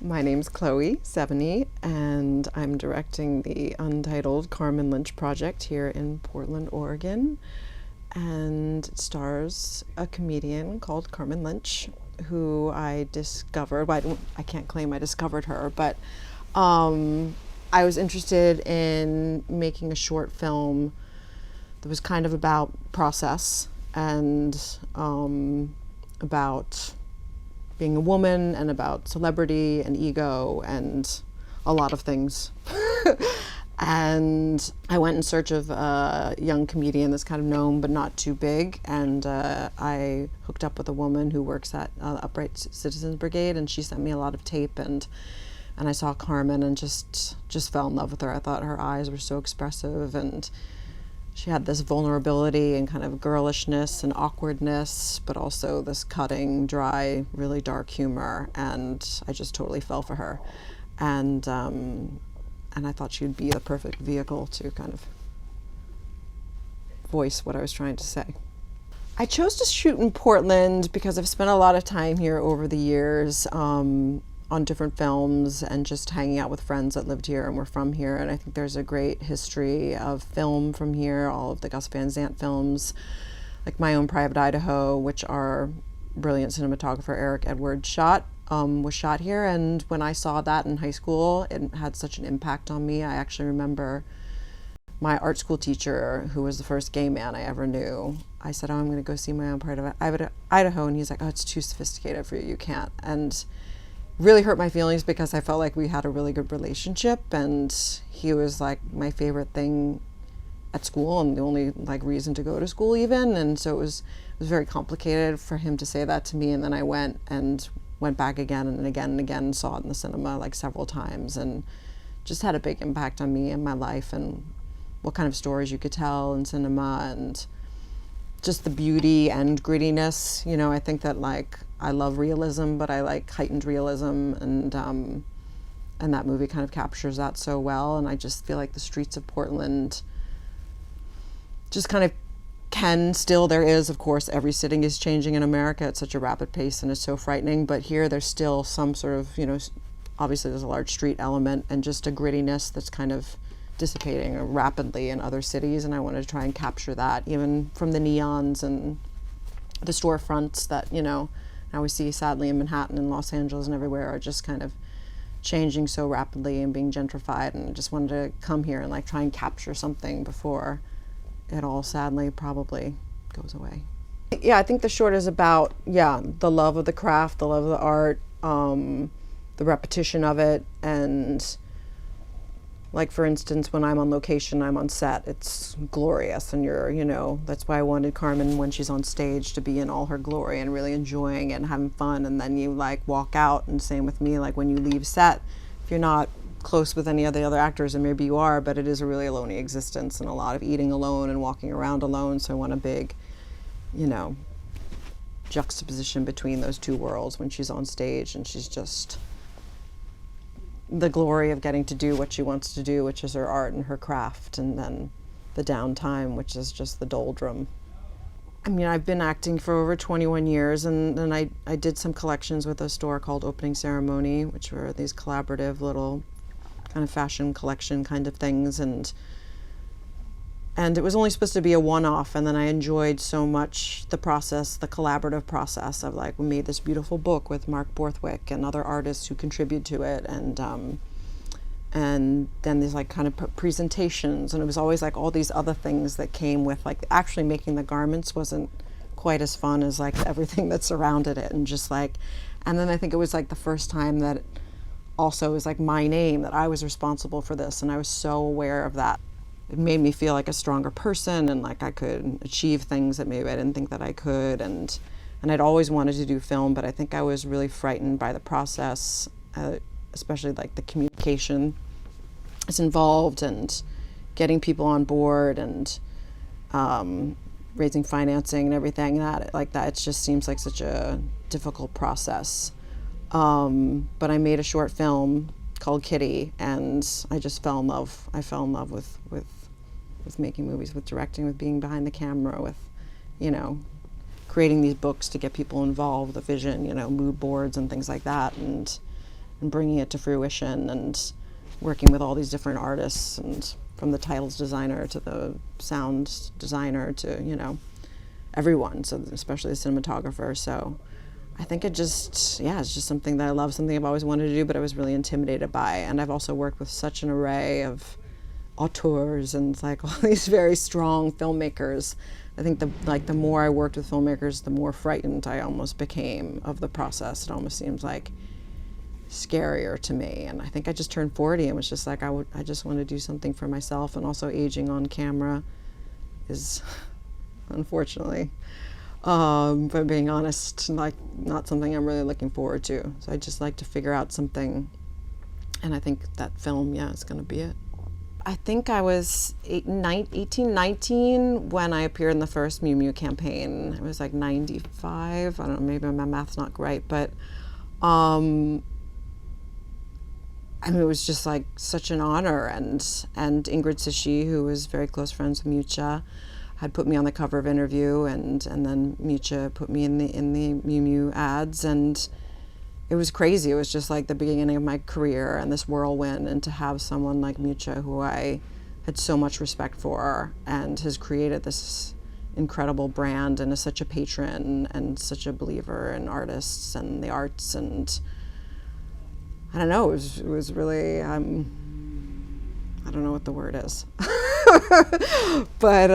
My name's Chloë Sevigny, and I'm directing the untitled Carmen Lynch project here in Portland, Oregon. And it stars a comedienne called Carmen Lynch, who I discovered. Well, I can't claim I discovered her, but I was interested in making a short film that was kind of about process and about being a woman and about celebrity and ego and a lot of things. And I went in search of a young comedian that's kind of known but not too big, and I hooked up with a woman who works at Upright Citizens Brigade, and she sent me a lot of tape, and I saw Carmen and just fell in love with her. I thought her eyes were so expressive, and she had this vulnerability and kind of girlishness and awkwardness, but also this cutting, dry, really dark humor, and I just totally fell for her. And I thought she'd be the perfect vehicle to kind of voice what I was trying to say. I chose to shoot in Portland because I've spent a lot of time here over the years on different films and just hanging out with friends that lived here and were from here. And I think there's a great history of film from here, all of the Gus Van Sant films, like My Own Private Idaho, which our brilliant cinematographer Eric Edwards shot, was shot here. And when I saw that in high school, it had such an impact on me. I actually remember my art school teacher, who was the first gay man I ever knew. I said, "Oh, I'm going to go see My Own Private Idaho," and he's like, "Oh, it's too sophisticated for you. You can't." And really hurt my feelings because I felt like we had a really good relationship, and he was like my favorite thing at school and the only like reason to go to school even. And so it was very complicated for him to say that to me. And then I went back again and again and again and saw it in the cinema like several times, and just had a big impact on me and my life and what kind of stories you could tell in cinema and just the beauty and grittiness. You know, I think that like I love realism, but I like heightened realism, and that movie kind of captures that so well. And I just feel like the streets of Portland just kind of there is, of course, every city is changing in America at such a rapid pace and it's so frightening, but here there's still some sort of, you know, obviously there's a large street element and just a grittiness that's kind of dissipating rapidly in other cities, and I wanted to try and capture that, even from the neons and the storefronts that, you know, now we see sadly in Manhattan and Los Angeles and everywhere are just kind of changing so rapidly and being gentrified. And I just wanted to come here and like try and capture something before it all sadly probably goes away. Yeah, I think the short is about, the love of the craft, the love of the art, the repetition of it. And like, for instance, when I'm on location, I'm on set, it's glorious, and that's why I wanted Carmen, when she's on stage, to be in all her glory and really enjoying it and having fun. And then you like walk out, and same with me, like when you leave set, if you're not close with any of the other actors, and maybe you are, but it is a really lonely existence and a lot of eating alone and walking around alone. So I want a big, juxtaposition between those two worlds when she's on stage and she's just the glory of getting to do what she wants to do, which is her art and her craft, and then the downtime, which is just the doldrum. I mean, I've been acting for over 21 years, and then I did some collections with a store called Opening Ceremony, which were these collaborative little kind of fashion collection kind of things, and it was only supposed to be a one-off, and then I enjoyed so much the process, the collaborative process of like, we made this beautiful book with Mark Borthwick and other artists who contribute to it, and then there's like kind of presentations, and it was always like all these other things that came with like actually making the garments wasn't quite as fun as like everything that surrounded it, and just like, and then I think it was like the first time that it also was like my name, that I was responsible for this, and I was so aware of that. It made me feel like a stronger person, and like I could achieve things that maybe I didn't think that I could. And I'd always wanted to do film, but I think I was really frightened by the process, especially like the communication is involved and getting people on board and raising financing and everything that like that. It just seems like such a difficult process. But I made a short film called Kitty, and I just fell in love. I fell in love with making movies, with directing, with being behind the camera, with, creating these books to get people involved, the vision, mood boards and things like that. And and bringing it to fruition, and working with all these different artists, and from the titles designer to the sound designer to, you know, everyone, so especially the cinematographer. So I think it just, yeah, it's just something that I love, something I've always wanted to do, but I was really intimidated by. And I've also worked with such an array of auteurs and like all these very strong filmmakers. I think the more I worked with filmmakers, the more frightened I almost became of the process. It almost seems like scarier to me. And I think I just turned 40 and was just like, I just want to do something for myself. And also aging on camera is, unfortunately, if I'm being honest, like not something I'm really looking forward to. So I just like to figure out something, and I think that film, yeah, is going to be it. I think I was 18, 19 when I appeared in the first Miu Miu campaign. It was like 95. I don't know, maybe my math's not right, but I mean, it was just like such an honor. And Ingrid Sishi, who was very close friends with Miuccia, had put me on the cover of Interview, and then Miuccia put me in the Miu Miu ads, and it was crazy. It was just like the beginning of my career and this whirlwind, and to have someone like Miuccia, who I had so much respect for and has created this incredible brand and is such a patron and such a believer in artists and the arts, and I don't know, it was really, I don't know what the word is. But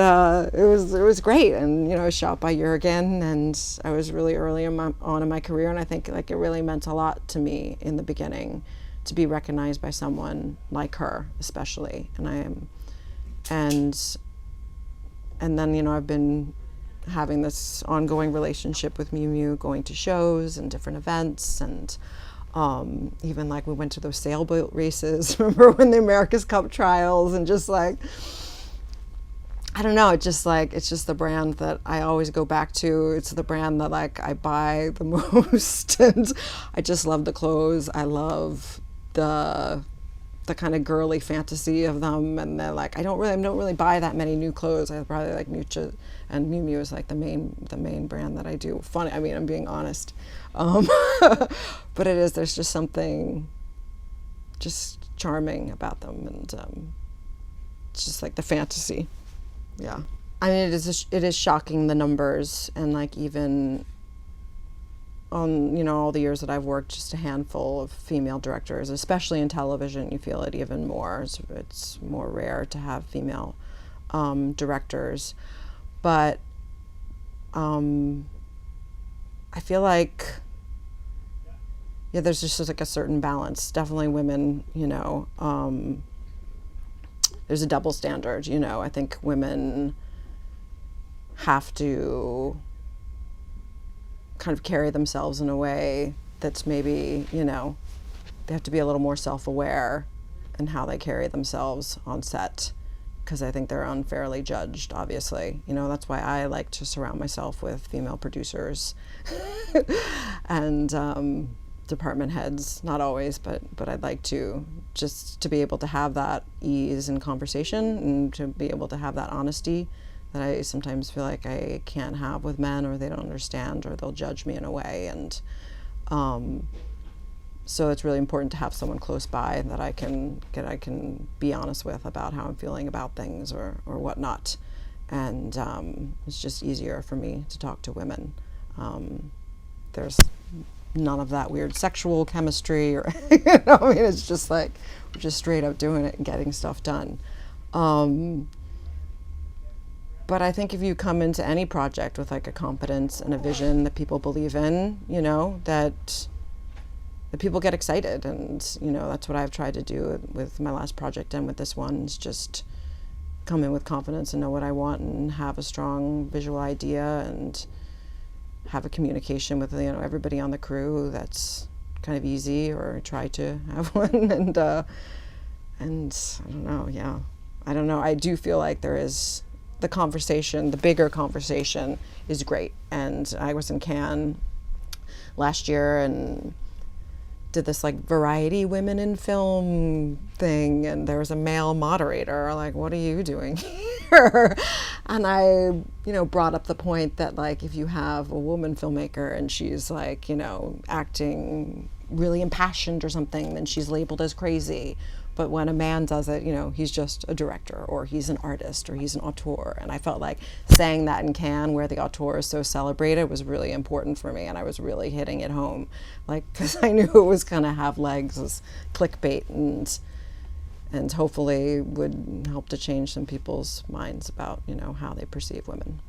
it was great, and you know, shot by Jurgen, and I was really early in my career, and I think like it really meant a lot to me in the beginning to be recognized by someone like her, especially. And then, you know, I've been having this ongoing relationship with Miu Miu, going to shows and different events, and even like we went to those sailboat races, remember when the America's Cup trials, and just like, I don't know, it's just the brand that I always go back to. It's the brand that like I buy the most, and I just love the clothes. I love the kind of girly fantasy of them, and they're like, I don't really buy that many new clothes. I probably like Miuccia, and Miu Miu is like the main brand that I do. Funny, I mean, I'm being honest, but there's just something just charming about them, and it's just like the fantasy. Yeah, I mean, it is shocking, the numbers, and like even on, you know, all the years that I've worked, just a handful of female directors, especially in television. You feel it even more. It's more rare to have female directors, but I feel like, yeah, there's just like a certain balance. Definitely women, you know, there's a double standard, you know. I think women have to kind of carry themselves in a way that's maybe, you know, they have to be a little more self-aware in how they carry themselves on set, because I think they're unfairly judged, obviously. You know, that's why I like to surround myself with female producers and department heads, not always, but I'd like to, just to be able to have that ease in conversation, and to be able to have that honesty that I sometimes feel like I can't have with men, or they don't understand, or they'll judge me in a way. And so it's really important to have someone close by that I can be honest with about how I'm feeling about things, or whatnot. And it's just easier for me to talk to women. There's none of that weird sexual chemistry, or you know, I mean, it's just like we're just straight up doing it and getting stuff done. But I think if you come into any project with like a competence and a vision that people believe in, you know, that people get excited. And, you know, that's what I've tried to do with my last project and with this one, is just come in with confidence and know what I want, and have a strong visual idea, and have a communication with, you know, everybody on the crew that's kind of easy, or try to have one. And I don't know, yeah. I don't know. I do feel like there is the conversation, the bigger conversation is great. And I was in Cannes last year and did this like variety women in film thing, and there was a male moderator, like, what are you doing here? And I, you know, brought up the point that like, if you have a woman filmmaker and she's like, you know, acting really impassioned or something, then she's labeled as crazy. But when a man does it, he's just a director, or he's an artist, or he's an auteur. And I felt like saying that in Cannes, where the auteur is so celebrated, was really important for me. And I was really hitting it home, because I knew it was going to have legs as clickbait, and hopefully would help to change some people's minds about, how they perceive women.